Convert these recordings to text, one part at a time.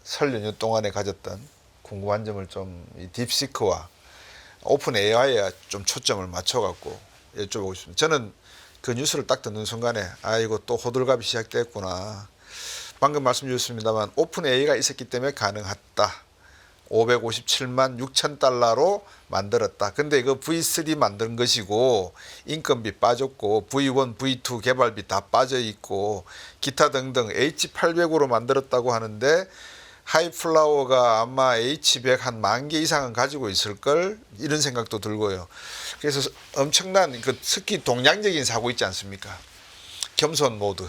설 연휴 동안에 가졌던 궁금한 점을 좀 이 딥시크와 오픈 AI에 좀 초점을 맞춰갖고 여쭤보고 싶습니다. 저는 그 뉴스를 딱 듣는 순간에 아이고 또 호들갑이 시작됐구나. 방금 말씀 주셨습니다만 오픈 AI가 있었기 때문에 가능했다. 557만 6천 달러로 만들었다. 근데 이거 V3 만든 것이고 인건비 빠졌고 V1, V2 개발비 다 빠져 있고 기타 등등 H800으로 만들었다고 하는데 하이플라워가 아마 H100 한 10,000개 이상은 가지고 있을 걸 이런 생각도 들고요. 그래서 엄청난 그 특히 동양적인 사고 있지 않습니까? 겸손 모드.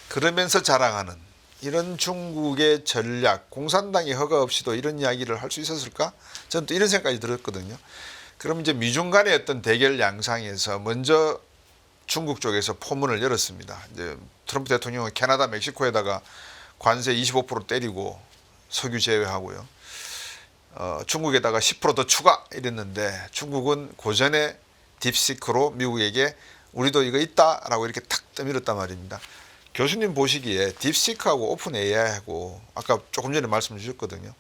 그러면서 자랑하는 이런 중국의 전략, 공산당이 허가 없이도 이런 이야기를 할 수 있었을까? 저는 또 이런 생각까지 들었거든요. 그럼 이제 미중 간의 어떤 대결 양상에서 먼저 중국 쪽에서 포문을 열었습니다. 이제 트럼프 대통령은 캐나다, 멕시코에다가 관세 25% 때리고 석유 제외하고요. 중국에다가 10% 더 추가 이랬는데 중국은 고전의 딥시크로 미국에게 우리도 이거 있다라고 이렇게 탁 떠밀었단 말입니다. 교수님 보시기에 딥시크하고 오픈 AI하고 아까 조금 전에 말씀 주셨거든요.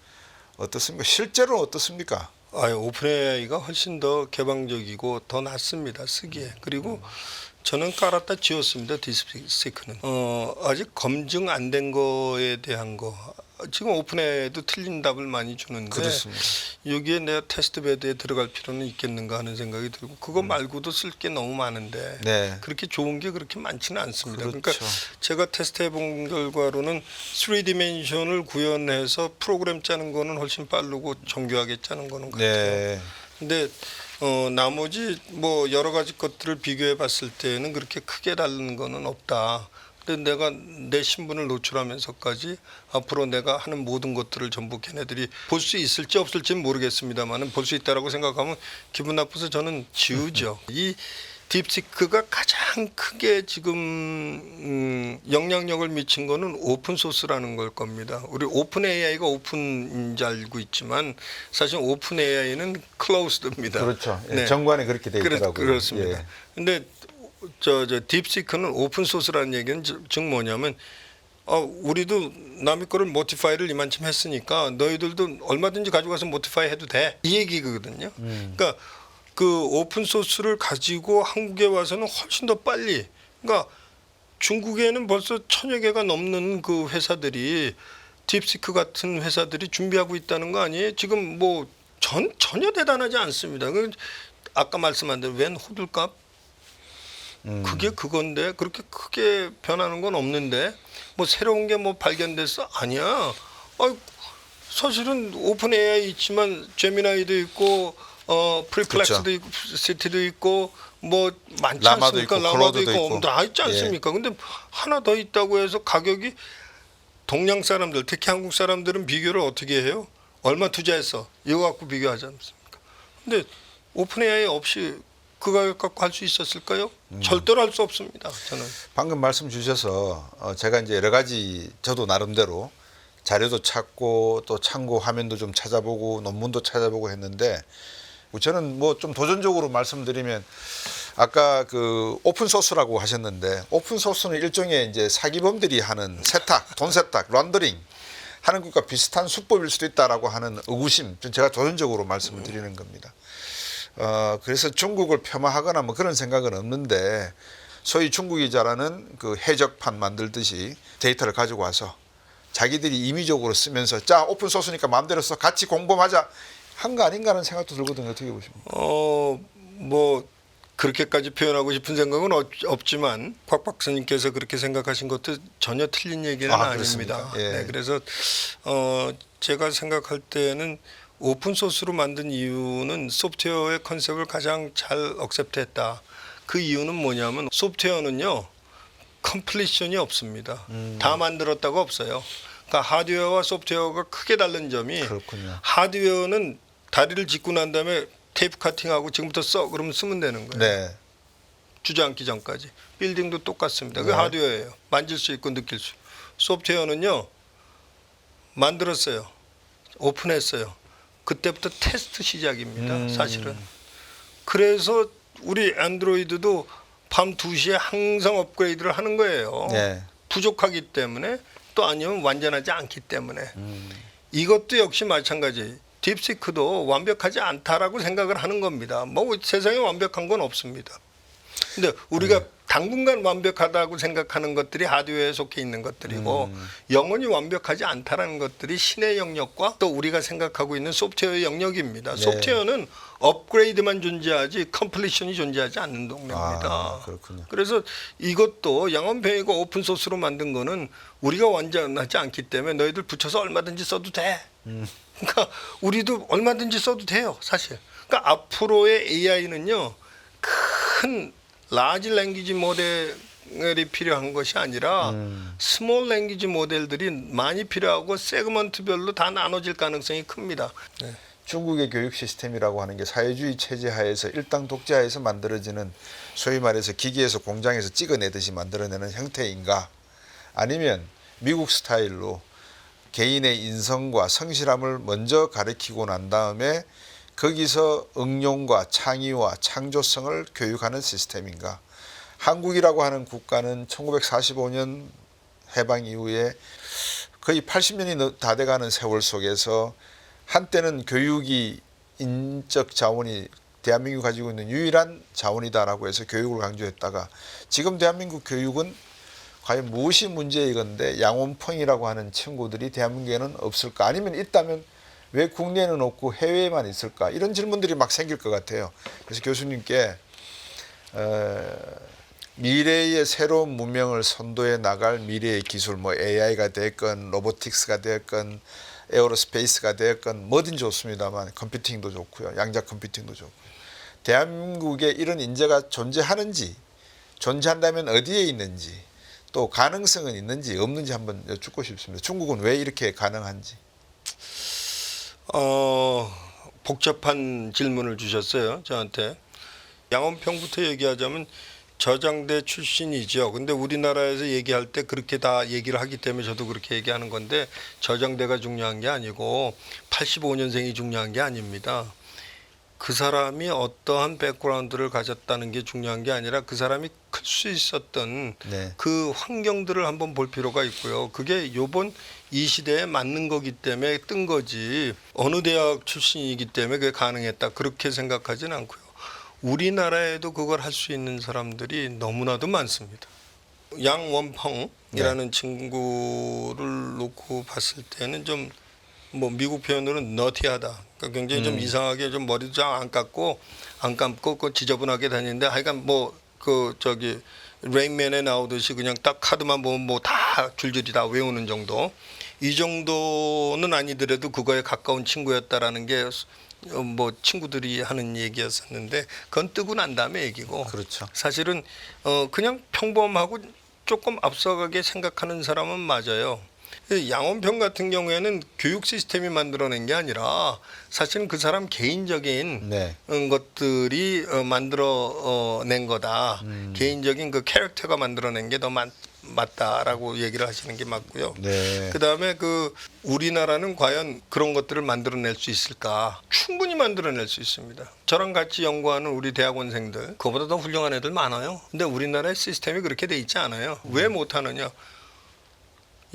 어떻습니까? 실제로 어떻습니까? 오픈 AI가 훨씬 더 개방적이고 더 낫습니다. 쓰기에. 그리고 저는 깔았다 지웠습니다. 딥시크는. 아직 검증 안 된 거에 대한 거. 지금 오픈 AI도 틀린 답을 많이 주는데 그렇습니다. 여기에 내가 테스트 베드에 들어갈 필요는 있겠는가 하는 생각이 들고 그거 말고도 쓸 게 너무 많은데 네. 그렇게 좋은 게 그렇게 많지는 않습니다. 그렇죠. 그러니까 제가 테스트해 본 결과로는 3디멘션을 구현해서 프로그램 짜는 거는 훨씬 빠르고 정교하게 짜는 거는 같아요. 네. 근데 나머지 뭐 여러 가지 것들을 비교해 봤을 때는 그렇게 크게 다른 거는 없다. 근데 내가 내 신분을 노출하면서까지 앞으로 내가 하는 모든 것들을 전부 걔네들이 볼 수 있을지 없을지는 모르겠습니다만은 볼 수 있다라고 생각하면 기분 나빠서 저는 지우죠. 이 딥시크가 가장 크게 지금 영향력을 미친 거는 오픈 소스라는 걸 겁니다. 우리 오픈 AI가 오픈인지 알고 있지만 사실 오픈 AI는 클로즈드입니다. 그렇죠. 예, 네. 정관에 그렇게 돼 있더라고요. 그렇습니다. 예. 근데 저 딥시크는 오픈 소스라는 얘기는 즉 뭐냐면 우리도 남의 거를 모티파이를 이만큼 했으니까 너희들도 얼마든지 가져가서 모티파이 해도 돼. 이 얘기거든요. 그러니까 그 오픈 소스를 가지고 한국에 와서는 훨씬 더 빨리. 그러니까 중국에는 벌써 1000여 개가 넘는 그 회사들이 딥시크 같은 회사들이 준비하고 있다는 거 아니에요? 지금 뭐 전혀 대단하지 않습니다. 아까 말씀한 대로 웬 호들갑? 그게 그건데 그렇게 크게 변하는 건 없는데 뭐 새로운 게 뭐 발견됐어? 아니야. 사실은 오픈 AI 있지만 제미나이도 있고 프리플렉스도 그렇죠. 있고 시티도 있고 뭐 많지 라마도 않습니까? 있고, 라마도 클로드도 있고. 다 있지 않습니까? 근데 하나 더 있다고 해서 가격이 동양 사람들 특히 한국 사람들은 비교를 어떻게 해요? 얼마 투자했어? 이거 갖고 비교하지 않습니까? 근데 오픈 AI 없이 그 가격 갖고 할 수 있었을까요? 절대로 할 수 없습니다. 저는. 방금 말씀 주셔서 제가 이제 여러 가지 저도 나름대로 자료도 찾고 또 참고 화면도 좀 찾아보고 논문도 찾아보고 했는데 저는 뭐 좀 도전적으로 말씀드리면 아까 그 오픈 소스라고 하셨는데 오픈 소스는 일종의 이제 사기범들이 하는 세탁, 돈 세탁, 런더링 하는 것과 비슷한 수법일 수도 있다라고 하는 의구심, 제가 도전적으로 말씀을 드리는 겁니다. 그래서 중국을 폄하하거나 뭐 그런 생각은 없는데 소위 중국이 잘하는 그 해적판 만들듯이 데이터를 가지고 와서 자기들이 임의적으로 쓰면서 자 오픈 소스니까 마음대로 써 같이 공범하자 한 거 아닌가 하는 생각도 들거든요. 어떻게 보십니까? 뭐 그렇게까지 표현하고 싶은 생각은 없지만 곽 박사님께서 그렇게 생각하신 것도 전혀 틀린 얘기는 아닙니다. 예. 네, 그래서 제가 생각할 때는 오픈 소스로 만든 이유는 소프트웨어의 컨셉을 가장 잘 억셉트했다. 그 이유는 뭐냐면 소프트웨어는요 컴플리션이 없습니다. 다 만들었다고 없어요. 그러니까 하드웨어와 소프트웨어가 크게 다른 점이 그렇군요. 하드웨어는 다리를 짚고 난 다음에 테이프 카팅하고 지금부터 써 그러면 쓰면 되는 거예요. 네. 주저앉기 전까지. 빌딩도 똑같습니다. 그 네. 하드웨어예요. 만질 수 있고 느낄 수. 소프트웨어는요 만들었어요. 오픈했어요. 그때부터 테스트 시작입니다. 사실은. 그래서 우리 안드로이드도 밤 2시에 항상 업그레이드를 하는 거예요. 네. 부족하기 때문에 또 아니면 완전하지 않기 때문에 이것도 역시 마찬가지. 딥시크도 완벽하지 않다라고 생각을 하는 겁니다. 뭐 세상에 완벽한 건 없습니다. 근데 우리가 당분간 완벽하다고 생각하는 것들이 하드웨어에 속해 있는 것들이고 영원히 완벽하지 않다라는 것들이 신의 영역과 또 우리가 생각하고 있는 소프트웨어의 영역입니다. 네. 소프트웨어는 업그레이드만 존재하지 컴플리션이 존재하지 않는 동네입니다. 아, 그렇군요. 그래서 이것도 양원평이가 오픈소스로 만든 거는 우리가 완전하지 않기 때문에 너희들 붙여서 얼마든지 써도 돼. 그러니까 우리도 얼마든지 써도 돼요, 사실. 그러니까 앞으로의 AI는요, 큰 라지 랭귀지 모델이 필요한 것이 아니라 스몰 랭귀지 모델들이 많이 필요하고 세그먼트별로 다 나눠질 가능성이 큽니다. 네. 중국의 교육 시스템이라고 하는 게 사회주의 체제 하에서 일당 독재하에서 만들어지는 소위 말해서 기계에서 공장에서 찍어내듯이 만들어내는 형태인가, 아니면 미국 스타일로 개인의 인성과 성실함을 먼저 가르치고 난 다음에 거기서 응용과 창의와 창조성을 교육하는 시스템인가. 한국이라고 하는 국가는 1945년 해방 이후에 거의 80년이 다 돼가는 세월 속에서 한때는 교육이 인적 자원이 대한민국이 가지고 있는 유일한 자원이다라고 해서 교육을 강조했다가 지금 대한민국 교육은 과연 무엇이 문제이건데 양원펑이라고 하는 친구들이 대한민국에는 없을까, 아니면 있다면 왜 국내에는 없고 해외에만 있을까, 이런 질문들이 막 생길 것 같아요. 그래서 교수님께 미래의 새로운 문명을 선도해 나갈 미래의 기술, 뭐 AI가 됐건 로보틱스가 됐건 에어로스페이스가 됐건 뭐든 좋습니다만 컴퓨팅도 좋고요, 양자 컴퓨팅도 좋고, 대한민국에 이런 인재가 존재하는지, 존재한다면 어디에 있는지, 또 가능성은 있는지 없는지 한번 여쭙고 싶습니다. 중국은 왜 이렇게 가능한지. 복잡한 질문을 주셨어요, 저한테. 양원평부터 얘기하자면 저장대 출신이죠. 근데 우리나라에서 얘기할 때 그렇게 다 얘기를 하기 때문에 저도 그렇게 얘기하는 건데, 저장대가 중요한 게 아니고 85년생이 중요한 게 아닙니다. 그 사람이 어떠한 백그라운드를 가졌다는 게 중요한 게 아니라 그 사람이 클 수 있었던 네. 그 환경들을 한번 볼 필요가 있고요. 그게 요번 이 시대에 맞는 거기 때문에 뜬 거지, 어느 대학 출신이기 때문에 그게 가능했다 그렇게 생각하지는 않고요. 우리나라에도 그걸 할 수 있는 사람들이 너무나도 많습니다. 양원펑이라는 친구를 놓고 봤을 때는 좀 뭐 미국 표현으로는 너티하다. 그러니까 굉장히 좀 이상하게 좀 머리도 잘 안 감고 그 지저분하게 다니는데, 하여간 뭐 그 저기 레인맨에 나오듯이 그냥 딱 카드만 보면 뭐 다 줄줄이 다 외우는 정도. 이 정도는 아니더라도 그거에 가까운 친구였다라는 게 뭐 친구들이 하는 얘기였었는데, 그건 뜨고 난 다음에 얘기고. 그렇죠. 사실은 그냥 평범하고 조금 앞서가게 생각하는 사람은 맞아요. 양원평 같은 경우에는 교육 시스템이 만들어낸 게 아니라 사실은 그 사람 개인적인 네. 것들이 만들어낸 거다. 개인적인 그 캐릭터가 만들어낸 게 더 맞다라고 얘기를 하시는 게 맞고요. 네. 그다음에 그 우리나라는 과연 그런 것들을 만들어낼 수 있을까? 충분히 만들어낼 수 있습니다. 저랑 같이 연구하는 우리 대학원생들, 그거보다 더 훌륭한 애들 많아요. 근데 우리나라의 시스템이 그렇게 돼 있지 않아요. 왜 못하느냐?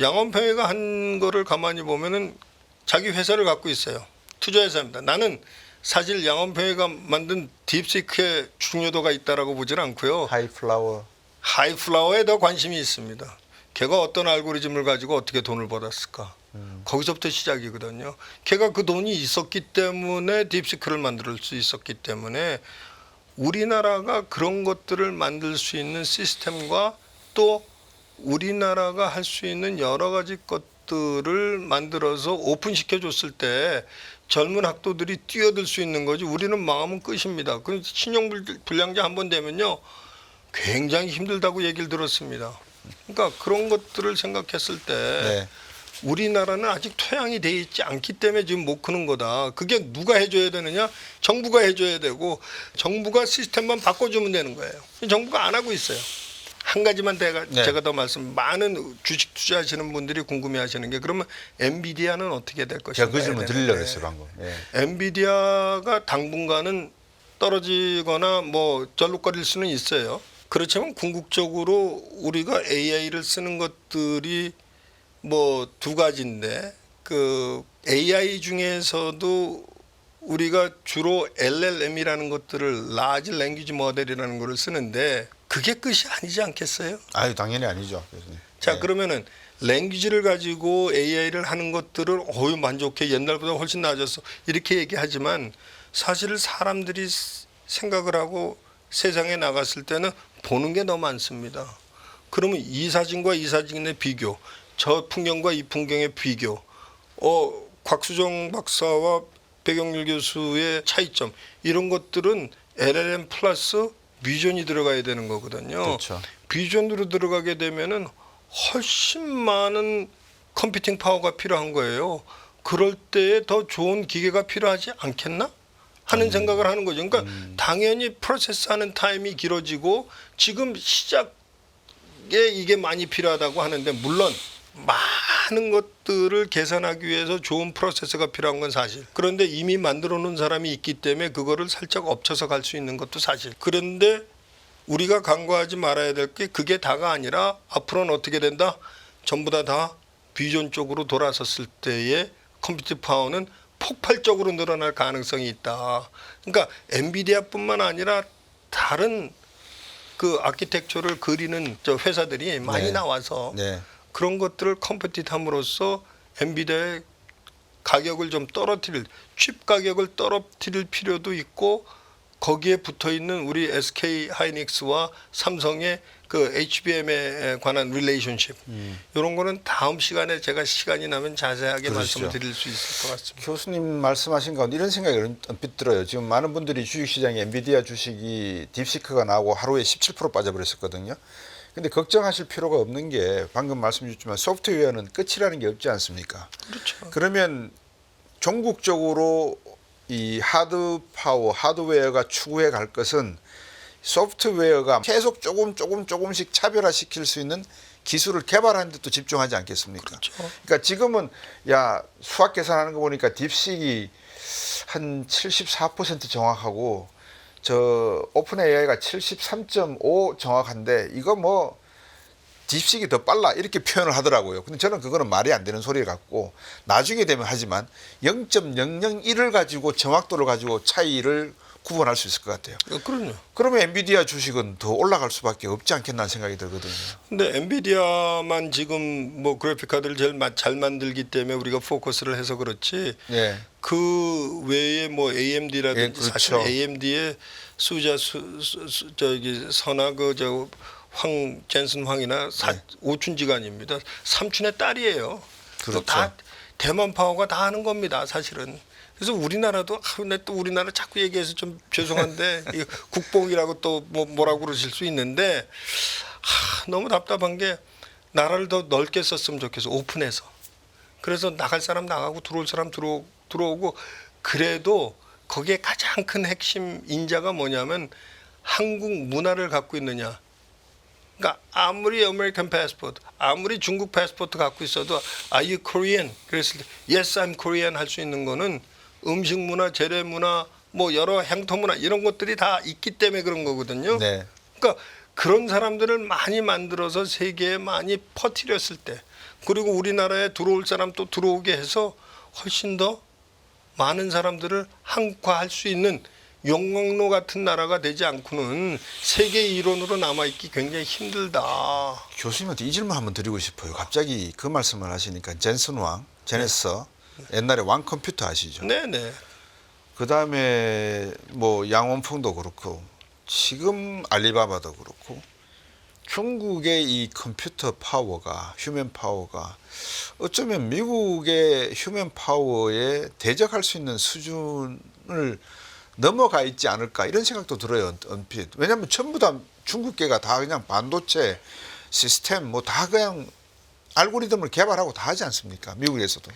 양원평이가 한 거를 가만히 보면은 자기 회사를 갖고 있어요. 투자회사입니다. 나는 사실 양원평이가 만든 딥시크의 중요도가 있다라고 보질 않고요. 하이플라워에 더 관심이 있습니다. 걔가 어떤 알고리즘을 가지고 어떻게 돈을 벌었을까? 거기서부터 시작이거든요. 걔가 그 돈이 있었기 때문에 딥시크를 만들 수 있었기 때문에 우리나라가 그런 것들을 만들 수 있는 시스템과 또 우리나라가 할 수 있는 여러 가지 것들을 만들어서 오픈시켜 줬을 때 젊은 학도들이 뛰어들 수 있는 거지, 우리는 망하면 끝입니다. 그 신용불량자 한 번 되면요 굉장히 힘들다고 얘기를 들었습니다. 그러니까 그런 것들을 생각했을 때 네. 우리나라는 아직 토양이 돼 있지 않기 때문에 지금 못 크는 거다. 그게 누가 해줘야 되느냐? 정부가 해줘야 되고, 정부가 시스템만 바꿔주면 되는 거예요. 정부가 안 하고 있어요. 한 가지만 제가 더 많은 주식 투자하시는 분들이 궁금해하시는 게, 그러면 엔비디아는 어떻게 될 것인가? 제가 그 질문 드리려고 했어요 방금. 네. 엔비디아가 당분간은 떨어지거나 뭐 절룩거릴 수는 있어요. 그렇지만 궁극적으로 우리가 AI를 쓰는 것들이 뭐 두 가지인데 그 AI 중에서도 우리가 주로 LLM이라는 것들을 라지 랭귀지 모델이라는 거를 쓰는데 그게 끝이 아니지 않겠어요? 아유 당연히 아니죠. 교수님. 자 네. 그러면은 랭귀지를 가지고 AI를 하는 것들을 어유 만족해 옛날보다 훨씬 나아졌어 이렇게 얘기하지만 사실 사람들이 생각을 하고 세상에 나갔을 때는 보는 게 너무 많습니다. 그러면 이 사진과 이 사진의 비교, 저 풍경과 이 풍경의 비교, 곽수정 박사와 백영률 교수의 차이점 이런 것들은 LLM 플러스 비전이 들어가야 되는 거거든요. 그렇죠. 비전으로 들어가게 되면은 훨씬 많은 컴퓨팅 파워가 필요한 거예요. 그럴 때에 더 좋은 기계가 필요하지 않겠나? 하는 생각을 하는 거죠. 그러니까 당연히 프로세스하는 타임이 길어지고 지금 시작에 이게 많이 필요하다고 하는데 물론 많은 것들을 계산하기 위해서 좋은 프로세서가 필요한 건 사실. 그런데 이미 만들어 놓은 사람이 있기 때문에 그거를 살짝 엎쳐서 갈 수 있는 것도 사실. 그런데 우리가 간과하지 말아야 될 게 그게 다가 아니라 앞으로는 어떻게 된다? 전부 다 비전 쪽으로 돌아섰을 때의 컴퓨터 파워는 폭발적으로 늘어날 가능성이 있다. 그러니까 엔비디아뿐만 아니라 다른 그 아키텍처를 그리는 저 회사들이 많이 네. 나와서 네. 그런 것들을 컴퓨팅함으로써 엔비디아의 가격을 좀 떨어뜨릴 칩 가격을 떨어뜨릴 필요도 있고 거기에 붙어 있는 우리 SK 하이닉스와 삼성의 그 HBM에 관한 릴레이션십 이런 거는 다음 시간에 제가 시간이 나면 자세하게 그러시죠. 말씀을 드릴 수 있을 것 같습니다. 교수님 말씀하신 가운데 이런 생각이 얼핏 들어요. 지금 많은 분들이 주식시장에 엔비디아 주식이 딥시크가 나오고 하루에 17% 빠져버렸었거든요. 근데 걱정하실 필요가 없는 게 방금 말씀 주셨지만 소프트웨어는 끝이라는 게 없지 않습니까? 그렇죠. 그러면 종국적으로 이 하드웨어가 추구해 갈 것은 소프트웨어가 계속 조금씩 차별화시킬 수 있는 기술을 개발하는 데도 집중하지 않겠습니까? 그렇죠. 그러니까 지금은 야 수학 계산하는 거 보니까 딥식이 한 74% 정확하고 저 오픈 AI가 73.5 정확한데 이거 뭐 딥식이 더 빨라 이렇게 표현을 하더라고요. 근데 저는 그거는 말이 안 되는 소리 같고 나중에 되면 하지만 0.001을 가지고 정확도를 가지고 차이를 구분할 수 있을 것 같아요. 그럼요. 그러면 엔비디아 주식은 더 올라갈 수밖에 없지 않겠나 생각이 들거든요. 근데 엔비디아만 지금 뭐 그래픽 카드를 제일 잘 만들기 때문에 우리가 포커스를 해서 그렇지. 네. 그 외에 뭐 AMD라든지 예, 그렇죠. 사실 AMD의 저기 선아 그저 젠슨 황이나 오춘지간입니다. 삼촌의 딸이에요. 그렇죠. 다 대만 파워가 다 하는 겁니다. 사실은. 그래서 우리나라도 또 우리나라 자꾸 얘기해서 좀 죄송한데 이거 국뽕이라고 또 뭐라고 그러실 수 있는데 너무 답답한 게 나라를 더 넓게 썼으면 좋겠어. 오픈해서. 그래서 나갈 사람 나가고 들어올 사람 들어오고 그래도 거기에 가장 큰 핵심 인자가 뭐냐면 한국 문화를 갖고 있느냐. 그러니까 아무리 아메리칸 패스포트, 아무리 중국 패스포트 갖고 있어도 Are you Korean? 그랬을 때 Yes, I'm Korean 할 수 있는 거는 음식 문화, 재래 문화, 뭐 여러 향토 문화 이런 것들이 다 있기 때문에 그런 거거든요. 네. 그러니까 그런 사람들을 많이 만들어서 세계에 많이 퍼뜨렸을 때 그리고 우리나라에 들어올 사람 또 들어오게 해서 훨씬 더 많은 사람들을 한국화할 수 있는 용광로 같은 나라가 되지 않고는 세계 이론으로 남아있기 굉장히 힘들다. 교수님한테 이 질문 한번 드리고 싶어요. 갑자기 그 말씀을 하시니까 젠슨 왕, 제네서 옛날에 왕 컴퓨터 아시죠? 네네. 그 다음에 뭐 양원풍도 그렇고 지금 알리바바도 그렇고 중국의 이 컴퓨터 파워가 휴먼 파워가 어쩌면 미국의 휴먼 파워에 대적할 수 있는 수준을 넘어가 있지 않을까 이런 생각도 들어요. 언핏. 왜냐하면 전부 다 중국계가 다 그냥 반도체 시스템 뭐 다 그냥 알고리즘을 개발하고 다 하지 않습니까? 미국에서도.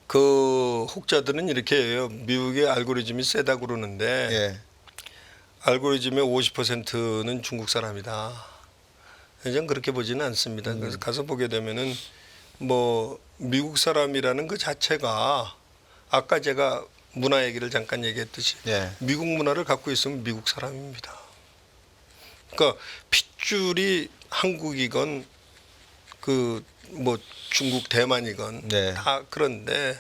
그 혹자들은 이렇게 해요. 미국의 알고리즘이 세다 그러는데 예. 알고리즘의 50%는 중국 사람이다. 저는 그렇게 보지는 않습니다. 그래서 가서 보게 되면은 뭐 미국 사람이라는 그 자체가 아까 제가 문화 얘기를 잠깐 얘기했듯이 예. 미국 문화를 갖고 있으면 미국 사람입니다. 그러니까 핏줄이 한국이건 그 뭐 중국 대만이건 네. 다 그런데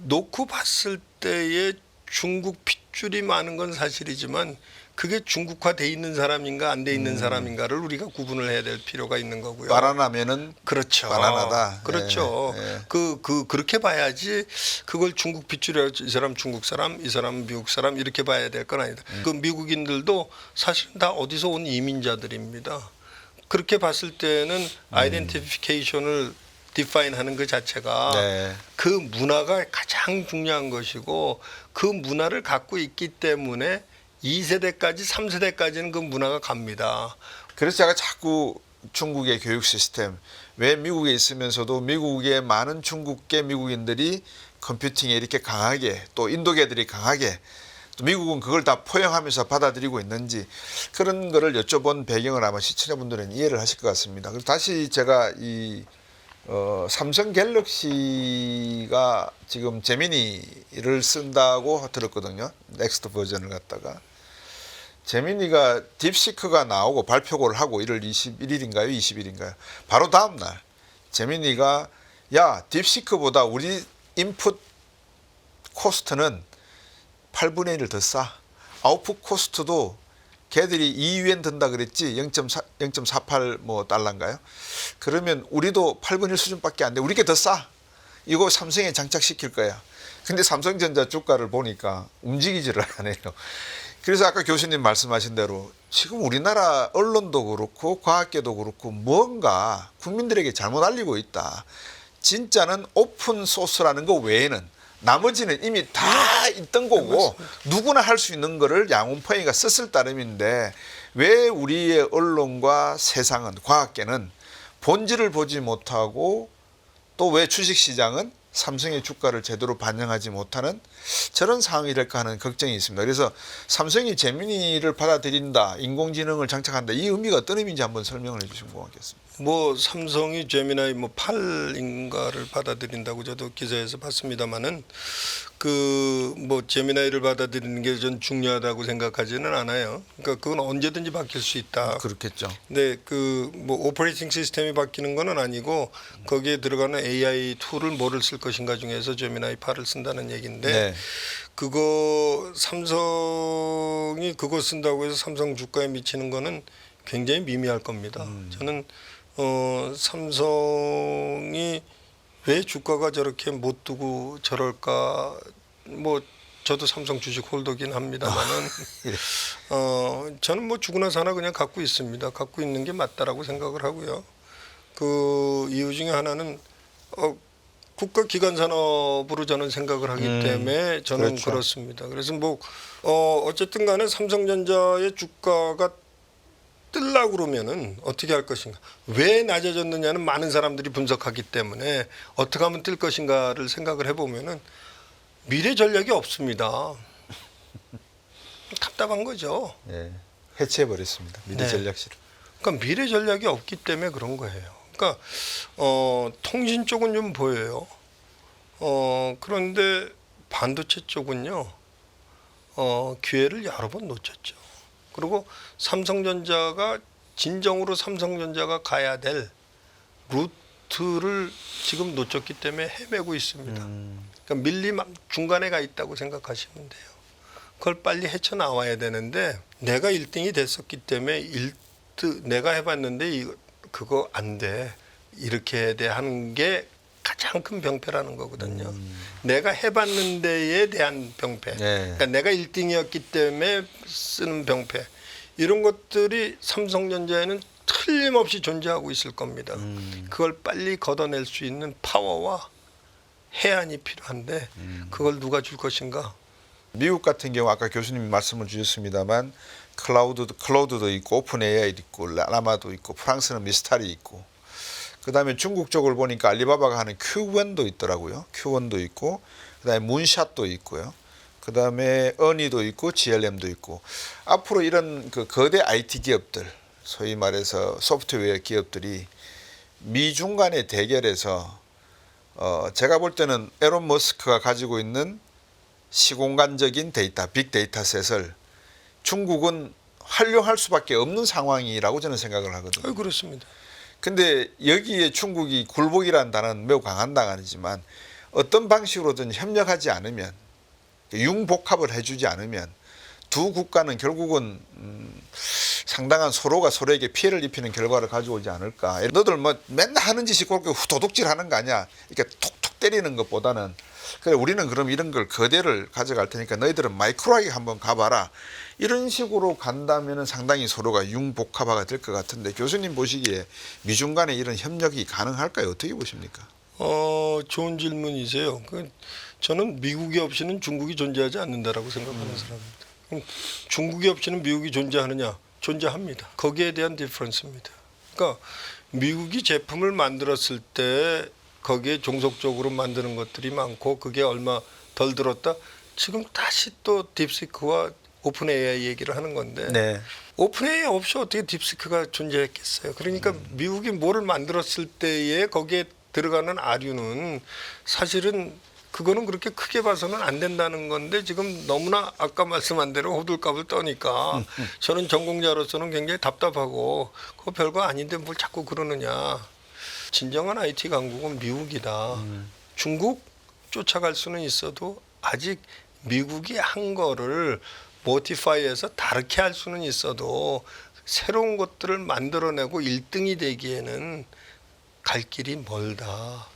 놓고 봤을 때의 중국 핏줄이 많은 건 사실이지만 그게 중국화돼 있는 사람인가 안 돼 있는 사람인가를 우리가 구분을 해야 될 필요가 있는 거고요. 바나나면은 그렇죠. 바나나다. 그렇죠. 예, 예. 그렇게 봐야지 그걸 중국 핏줄이라 이 사람 중국 사람, 이 사람 미국 사람 이렇게 봐야 될 건 아니다. 그 미국인들도 사실은 다 어디서 온 이민자들입니다. 그렇게 봤을 때는 아이덴티피케이션을 디파인하는 그 자체가 네. 그 문화가 가장 중요한 것이고 그 문화를 갖고 있기 때문에 2세대까지 3세대까지는 그 문화가 갑니다. 그래서 제가 자꾸 중국의 교육 시스템, 왜 미국에 있으면서도 미국의 많은 중국계 미국인들이 컴퓨팅에 이렇게 강하게, 또 인도계들이 강하게, 또 미국은 그걸 다 포용하면서 받아들이고 있는지, 그런 거를 여쭤본 배경을 아마 시청자분들은 이해를 하실 것 같습니다. 그래서 다시 제가 이 삼성 갤럭시가 지금 제미니를 쓴다고 들었거든요. 넥스트 버전을 갖다가. 제미니가 딥시크가 나오고 발표를 하고 1월 21일인가요? 20일인가요? 바로 다음 날 제미니가 야, 딥시크보다 우리 인풋 코스트는 8분의 1을 더 싸. 아웃풋 코스트도 걔들이 2위엔 든다 그랬지 0.48 뭐 달러인가요? 그러면 우리도 8분의 1 수준밖에 안 돼. 우리 게 더 싸. 이거 삼성에 장착시킬 거야. 근데 삼성전자 주가를 보니까 움직이지를 않아요. 그래서 아까 교수님 말씀하신 대로 지금 우리나라 언론도 그렇고 과학계도 그렇고 뭔가 국민들에게 잘못 알리고 있다. 진짜는 오픈 소스라는 거 외에는 나머지는 이미 다 있던 거고 누구나 할 수 있는 거를 양훈퍼이가 썼을 따름인데 왜 우리의 언론과 세상은 과학계는 본질을 보지 못하고 또 왜 주식시장은 삼성의 주가를 제대로 반영하지 못하는 저런 상황이 될까 하는 걱정이 있습니다. 그래서 삼성이 제미니를 받아들인다, 인공지능을 장착한다, 이 의미가 어떤 의미인지 한번 설명을 해주시면 고맙겠습니다. 뭐 삼성이 제미나이 뭐 8인가를 받아들인다고 저도 기사에서 봤습니다만은 그 뭐 제미나이를 받아들이는 게 전 중요하다고 생각하지는 않아요. 그러니까 그건 언제든지 바뀔 수 있다. 그렇겠죠. 근데 그 뭐 오퍼레이팅 시스템이 바뀌는 거는 아니고 거기에 들어가는 AI 툴을 뭐를 쓸 것인가 중에서 제미나이 8을 쓴다는 얘기인데 네. 그거 삼성이 그거 쓴다고 해서 삼성 주가에 미치는 거는 굉장히 미미할 겁니다. 저는 삼성이 왜 주가가 저렇게 못 두고 저럴까? 뭐 저도 삼성 주식 홀더긴 합니다만은 저는 뭐 죽으나 사나 그냥 갖고 있습니다. 갖고 있는 게 맞다라고 생각을 하고요. 그 이유 중에 하나는 국가 기관 산업으로 저는 생각을 하기 때문에 저는 그렇죠. 그렇습니다. 그래서 뭐 어쨌든 간에 삼성전자의 주가가 뜨려고 그러면은 어떻게 할 것인가? 왜 낮아졌느냐는 많은 사람들이 분석하기 때문에 어떻게 하면 뜰 것인가를 생각을 해보면은 미래 전략이 없습니다. 답답한 거죠. 네. 해체해 버렸습니다. 미래 네. 전략실을. 그러니까 미래 전략이 없기 때문에 그런 거예요. 그러니까 통신 쪽은 좀 보여요. 그런데 반도체 쪽은요. 기회를 여러 번 놓쳤죠. 그리고 삼성전자가 진정으로 삼성전자가 가야 될 루트를 지금 놓쳤기 때문에 헤매고 있습니다. 그러니까 밀림 중간에 가 있다고 생각하시면 돼요. 그걸 빨리 헤쳐나와야 되는데 내가 1등이 됐었기 때문에 내가 해봤는데 그거 안 돼. 이렇게 해야 돼 하는 게 가장 큰 병폐라는 거거든요. 내가 해봤는 데에 대한 병폐. 네. 그러니까 내가 1등이었기 때문에 쓰는 병폐. 이런 것들이 삼성전자에는 틀림없이 존재하고 있을 겁니다. 그걸 빨리 걷어낼 수 있는 파워와 해안이 필요한데 그걸 누가 줄 것인가? 미국 같은 경우 아까 교수님이 말씀을 주셨습니다만 클라우드도 있고 오픈 AI도 있고 라마도 있고 프랑스는 미스탈이 있고 그다음에 중국 쪽을 보니까 알리바바가 하는 Q1도 있더라고요. Q1도 있고 그다음에 문샷도 있고요. 그다음에 어니도 있고 GLM도 있고 앞으로 이런 그 거대 IT 기업들 소위 말해서 소프트웨어 기업들이 미중 간의 대결에서 제가 볼 때는 에론 머스크가 가지고 있는 시공간적인 데이터, 빅데이터셋을 중국은 활용할 수밖에 없는 상황이라고 저는 생각을 하거든요. 그렇습니다. 근데 여기에 중국이 굴복이라는 단어는 매우 강한 단어이지만 어떤 방식으로든 협력하지 않으면 융복합을 해주지 않으면 두 국가는 결국은 상당한 서로가 서로에게 피해를 입히는 결과를 가져오지 않을까. 너들 뭐 맨날 하는 짓이 그렇게 도둑질하는 거 아니야. 이렇게 톡톡 때리는 것보다는 그래 우리는 그럼 이런 걸 거대를 가져갈 테니까 너희들은 마이크로하게 한번 가봐라. 이런 식으로 간다면은 상당히 서로가 융복합화가 될 것 같은데 교수님 보시기에 미중 간에 이런 협력이 가능할까요? 어떻게 보십니까? 좋은 질문이세요. 저는 미국이 없이는 중국이 존재하지 않는다라고 생각하는 사람입니다. 그럼 중국이 없이는 미국이 존재하느냐? 존재합니다. 거기에 대한 디퍼런스입니다. 그러니까 미국이 제품을 만들었을 때 거기에 종속적으로 만드는 것들이 많고 그게 얼마 덜 들었다. 지금 다시 또 딥시크와 오픈 AI 얘기를 하는 건데 네. 오픈 AI 없이 어떻게 딥시크가 존재했겠어요. 그러니까 미국이 뭐를 만들었을 때에 거기에 들어가는 아류는 사실은 그거는 그렇게 크게 봐서는 안 된다는 건데 지금 너무나 아까 말씀한 대로 호들갑을 떠니까 저는 전공자로서는 굉장히 답답하고 그거 별거 아닌데 뭘 자꾸 그러느냐. 진정한 IT 강국은 미국이다. 중국 쫓아갈 수는 있어도 아직 미국이 한 거를 모티파이해서 다르게 할 수는 있어도 새로운 것들을 만들어내고 1등이 되기에는 갈 길이 멀다.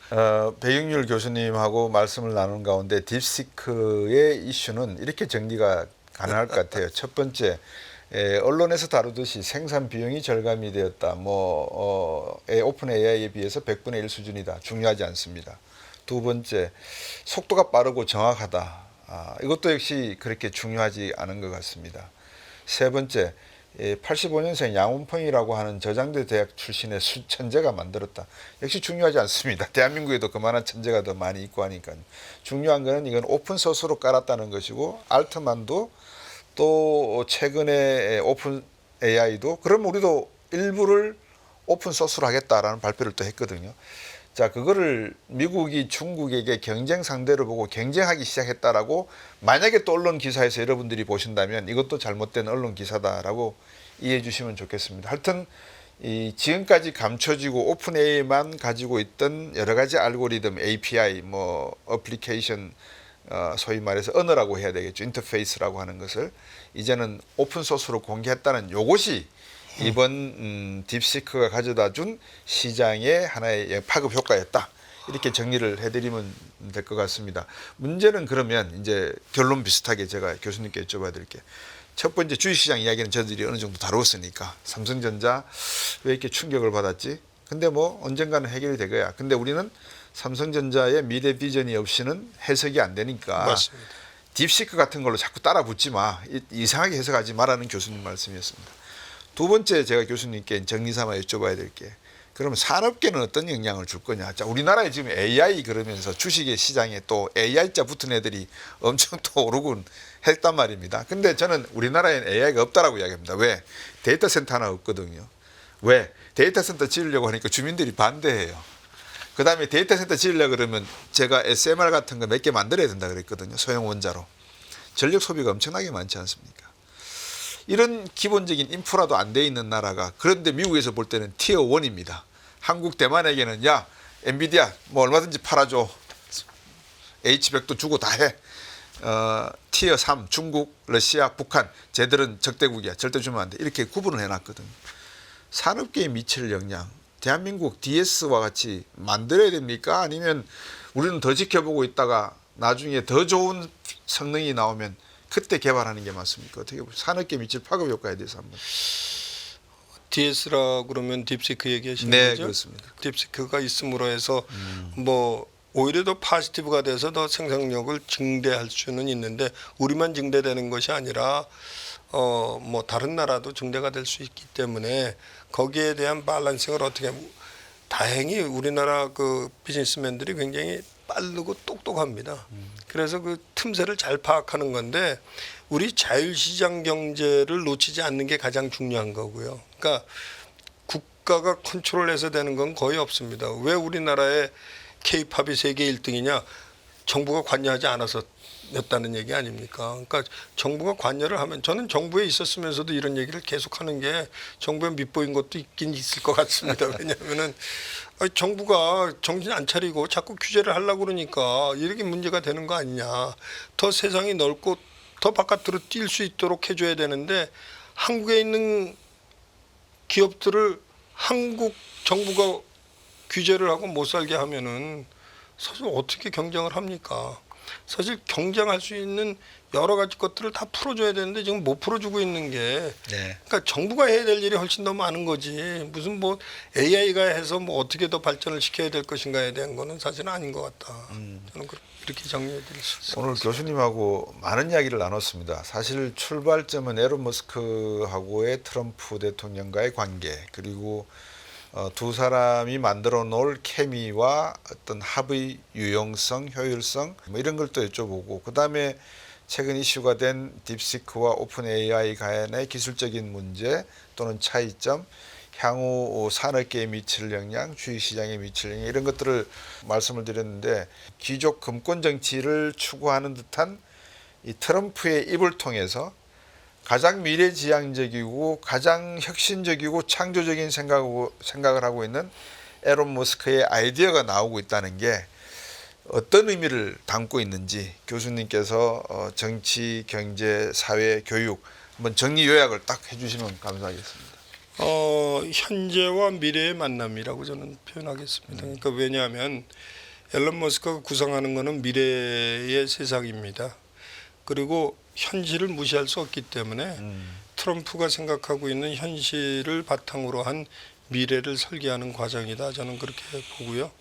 배경률 교수님하고 말씀을 나눈 가운데 딥시크의 이슈는 이렇게 정리가 가능할 것 같아요. 첫 번째, 언론에서 다루듯이 생산 비용이 절감이 되었다. 오픈 AI에 비해서 100분의 1 수준이다. 중요하지 않습니다. 두 번째, 속도가 빠르고 정확하다. 이것도 역시 그렇게 중요하지 않은 것 같습니다. 세 번째, 85년생 양운펑이라고 하는 저장대 대학 출신의 천재가 만들었다. 역시 중요하지 않습니다. 대한민국에도 그만한 천재가 더 많이 있고 하니까요. 중요한 것은 이건 오픈소스로 깔았다는 것이고 알트만도 또 최근에 오픈 AI도 그럼 우리도 일부를 오픈소스로 하겠다라는 발표를 또 했거든요. 자, 그거를 미국이 중국에게 경쟁 상대로 보고 경쟁하기 시작했다라고 만약에 또 언론 기사에서 여러분들이 보신다면 이것도 잘못된 언론 기사다라고 이해해 주시면 좋겠습니다. 하여튼 이 지금까지 감춰지고 오픈 AI만 가지고 있던 여러 가지 알고리즘, API, 어플리케이션, 소위 말해서 언어라고 해야 되겠죠. 인터페이스라고 하는 것을 이제는 오픈 소스로 공개했다는 요것이 이번 딥시크가 가져다 준 시장의 하나의 파급 효과였다. 이렇게 정리를 해드리면 될 것 같습니다. 문제는 그러면 이제 결론 비슷하게 제가 교수님께 여쭤봐야 될게요. 첫 번째 주식시장 이야기는 저희들이 어느 정도 다루었으니까 삼성전자 왜 이렇게 충격을 받았지? 근데 언젠가는 해결이 될 거야. 근데 우리는 삼성전자의 미래 비전이 없이는 해석이 안 되니까 맞습니다. 딥시크 같은 걸로 자꾸 따라 붙지 마. 이상하게 해석하지 마라는 교수님 말씀이었습니다. 두 번째 제가 교수님께 정리삼아 여쭤봐야 될 게 그러면 산업계는 어떤 영향을 줄 거냐. 자, 우리나라에 지금 AI 그러면서 주식의 시장에 또 AI자 붙은 애들이 엄청 또 오르곤 했단 말입니다. 근데 저는 우리나라에는 AI가 없다라고 이야기합니다. 왜? 데이터 센터 하나 없거든요. 왜? 데이터 센터 지으려고 하니까 주민들이 반대해요. 그 다음에 데이터 센터 지으려고 그러면 제가 SMR 같은 거 몇 개 만들어야 된다 그랬거든요. 소형 원자로. 전력 소비가 엄청나게 많지 않습니까? 이런 기본적인 인프라도 안 돼 있는 나라가 그런데 미국에서 볼 때는 티어 1입니다. 한국 대만에게는 야 엔비디아 얼마든지 팔아줘. H100도 주고 다 해. 티어 3 중국, 러시아, 북한 쟤들은 적대국이야. 절대 주면 안 돼. 이렇게 구분을 해놨거든요. 산업계에 미칠 영향. 대한민국 DS와 같이 만들어야 됩니까? 아니면 우리는 더 지켜보고 있다가 나중에 더 좋은 성능이 나오면 그때 개발하는 게 맞습니까? 어떻게 보세요? 산업계 미칠 파급 효과에 대해서 한번. DS라 그러면 딥시크 얘기하시는 네, 거죠? 그렇습니다. 딥시크가 있음으로 해서 오히려 더 파지티브가 돼서 더 생산력을 증대할 수는 있는데 우리만 증대되는 것이 아니라 다른 나라도 증대가 될 수 있기 때문에 거기에 대한 밸런싱을 어떻게 다행히 우리나라 그 비즈니스맨들이 굉장히 빠르고 똑똑합니다. 그래서 그 틈새를 잘 파악하는 건데 우리 자율시장 경제를 놓치지 않는 게 가장 중요한 거고요. 그러니까 국가가 컨트롤해서 되는 건 거의 없습니다. 왜 우리나라의 K-팝이 세계 1등이냐? 정부가 관여하지 않아서 냈다는 얘기 아닙니까? 그러니까 정부가 관여를 하면 저는 정부에 있었으면서도 이런 얘기를 계속하는 게 정부에 밑보인 것도 있긴 있을 것 같습니다. 왜냐하면은 정부가 정신 안 차리고 자꾸 규제를 하려고 그러니까 이렇게 문제가 되는 거 아니냐. 더 세상이 넓고 더 바깥으로 뛸 수 있도록 해줘야 되는데 한국에 있는 기업들을 한국 정부가 규제를 하고 못 살게 하면은 사실 어떻게 경쟁을 합니까? 사실 경쟁할 수 있는 여러 가지 것들을 다 풀어줘야 되는데 지금 못 풀어주고 있는 게 네. 그러니까 정부가 해야 될 일이 훨씬 더 많은 거지. 무슨 뭐 AI가 해서 뭐 어떻게 더 발전을 시켜야 될 것인가에 대한 거는 사실은 아닌 것 같다. 저는 이렇게 정리해 드릴 수 있습니다. 오늘 교수님하고 많은 이야기를 나눴습니다. 사실 출발점은 에론 머스크하고의 트럼프 대통령과의 관계, 그리고 두 사람이 만들어 놓을 케미와 어떤 합의 유용성, 효율성 뭐 이런 걸 또 여쭤보고, 그다음에 최근 이슈가 된 딥시크와 오픈 AI 간의 기술적인 문제 또는 차이점, 향후 산업계에 미칠 영향, 주식시장에 미칠 영향, 이런 것들을 말씀을 드렸는데, 귀족 금권 정치를 추구하는 듯한 이 트럼프의 입을 통해서 가장 미래지향적이고 가장 혁신적이고 창조적인 생각을 하고 있는 에론 머스크의 아이디어가 나오고 있다는 게 어떤 의미를 담고 있는지 교수님께서 정치, 경제, 사회, 교육 한번 정리 요약을 딱 해주시면 감사하겠습니다. 현재와 미래의 만남이라고 저는 표현하겠습니다. 그러니까 왜냐하면 앨런 머스크가 구상하는 것은 미래의 세상입니다. 그리고 현실을 무시할 수 없기 때문에 트럼프가 생각하고 있는 현실을 바탕으로 한 미래를 설계하는 과정이다. 저는 그렇게 보고요.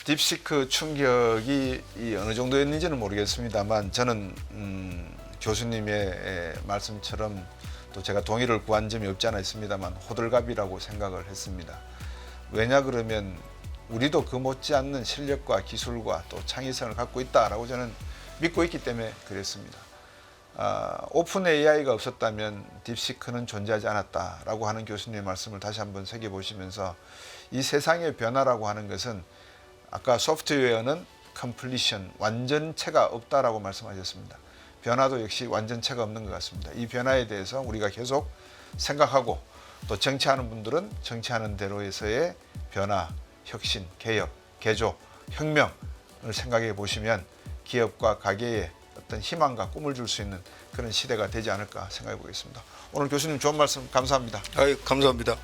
딥시크 충격이 어느 정도였는지는 모르겠습니다만 저는 교수님의 말씀처럼 또 제가 동의를 구한 점이 없지 않아 있습니다만 호들갑이라고 생각을 했습니다. 왜냐 그러면 우리도 그 못지않는 실력과 기술과 또 창의성을 갖고 있다라고 저는 믿고 있기 때문에 그랬습니다. 오픈 AI가 없었다면 딥시크는 존재하지 않았다라고 하는 교수님의 말씀을 다시 한번 새겨보시면서 이 세상의 변화라고 하는 것은 아까 소프트웨어는 컴플리션, 완전체가 없다라고 말씀하셨습니다. 변화도 역시 완전체가 없는 것 같습니다. 이 변화에 대해서 우리가 계속 생각하고 또 정치하는 분들은 정치하는 대로에서의 변화, 혁신, 개혁, 개조, 혁명을 생각해 보시면 기업과 가게에 어떤 희망과 꿈을 줄 수 있는 그런 시대가 되지 않을까 생각해 보겠습니다. 오늘 교수님 좋은 말씀 감사합니다. 감사합니다.